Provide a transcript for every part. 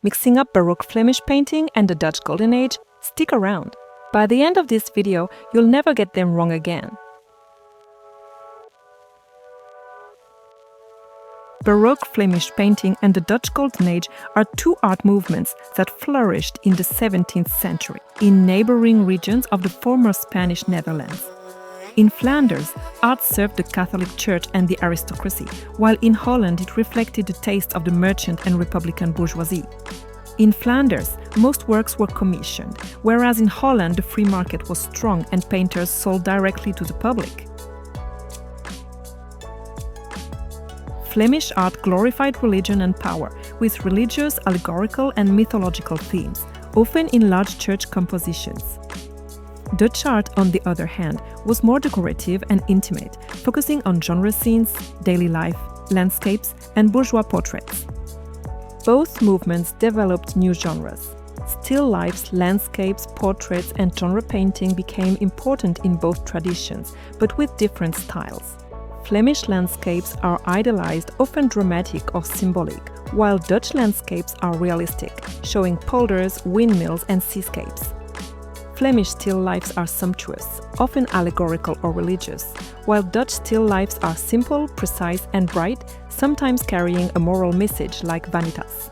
mixing up Baroque Flemish painting and the Dutch Golden Age, stick around. By the end of this video, you'll never get them wrong again. Baroque Flemish painting and the Dutch Golden Age are two art movements that flourished in the 17th century in neighboring regions of the former Spanish Netherlands. In Flanders, art served the Catholic Church and the aristocracy, while in Holland it reflected the taste of the merchant and republican bourgeoisie. In Flanders, most works were commissioned, whereas in Holland the free market was strong and painters sold directly to the public. Flemish art glorified religion and power, with religious, allegorical and mythological themes, often in large church compositions. Dutch art, on the other hand, was more decorative and intimate, focusing on genre scenes, daily life, landscapes and bourgeois portraits. Both movements developed new genres. Still lifes, landscapes, portraits and genre painting became important in both traditions, but with different styles. Flemish landscapes are idealized, often dramatic or symbolic, while Dutch landscapes are realistic, showing polders, windmills and seascapes. Flemish still lifes are sumptuous, often allegorical or religious, while Dutch still lifes are simple, precise and bright, sometimes carrying a moral message like vanitas.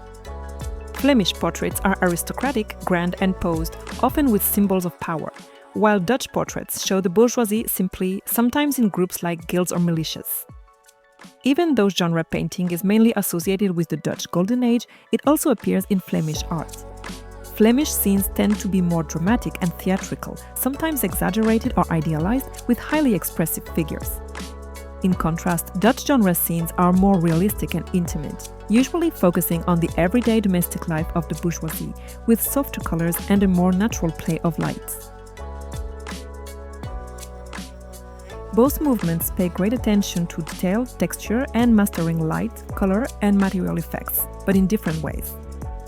Flemish portraits are aristocratic, grand and posed, often with symbols of power, while Dutch portraits show the bourgeoisie simply, sometimes in groups like guilds or militias. Even though genre painting is mainly associated with the Dutch Golden Age, it also appears in Flemish art. Flemish scenes tend to be more dramatic and theatrical, sometimes exaggerated or idealized, with highly expressive figures. In contrast, Dutch genre scenes are more realistic and intimate, usually focusing on the everyday domestic life of the bourgeoisie, with softer colors and a more natural play of lights. Both movements pay great attention to detail, texture, and mastering light, color, and material effects, but in different ways.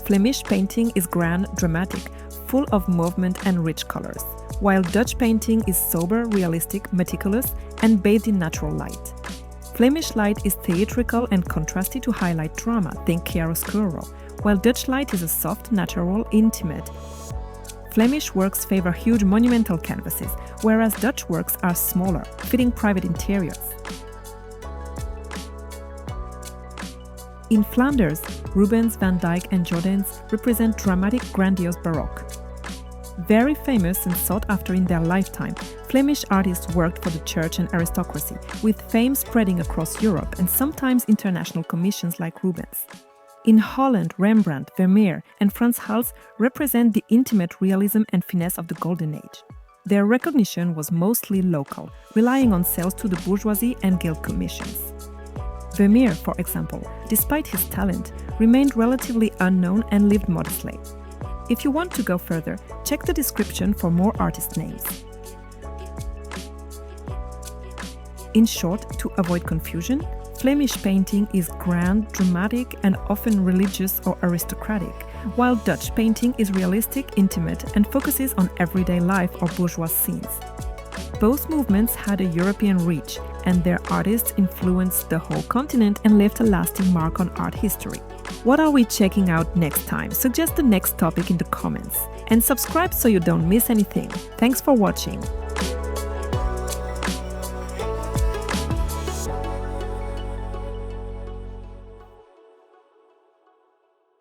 Flemish painting is grand, dramatic, full of movement and rich colors, while Dutch painting is sober, realistic, meticulous, and bathed in natural light. Flemish light is theatrical and contrasty to highlight drama, think chiaroscuro, while Dutch light is a soft, natural, intimate. Flemish works favor huge monumental canvases, whereas Dutch works are smaller, fitting private interiors. In Flanders, Rubens, Van Dyck and Jordaens represent dramatic, grandiose Baroque. Very famous and sought after in their lifetime, Flemish artists worked for the church and aristocracy, with fame spreading across Europe and sometimes international commissions like Rubens. In Holland, Rembrandt, Vermeer and Frans Hals represent the intimate realism and finesse of the Golden Age. Their recognition was mostly local, relying on sales to the bourgeoisie and guild commissions. Vermeer, for example, despite his talent, remained relatively unknown and lived modestly. If you want to go further, check the description for more artist names. In short, to avoid confusion, Flemish painting is grand, dramatic and often religious or aristocratic, while Dutch painting is realistic, intimate and focuses on everyday life or bourgeois scenes. Both movements had a European reach, and their artists influenced the whole continent and left a lasting mark on art history. What are we checking out next time? Suggest the next topic in the comments. And subscribe so you don't miss anything. Thanks for watching.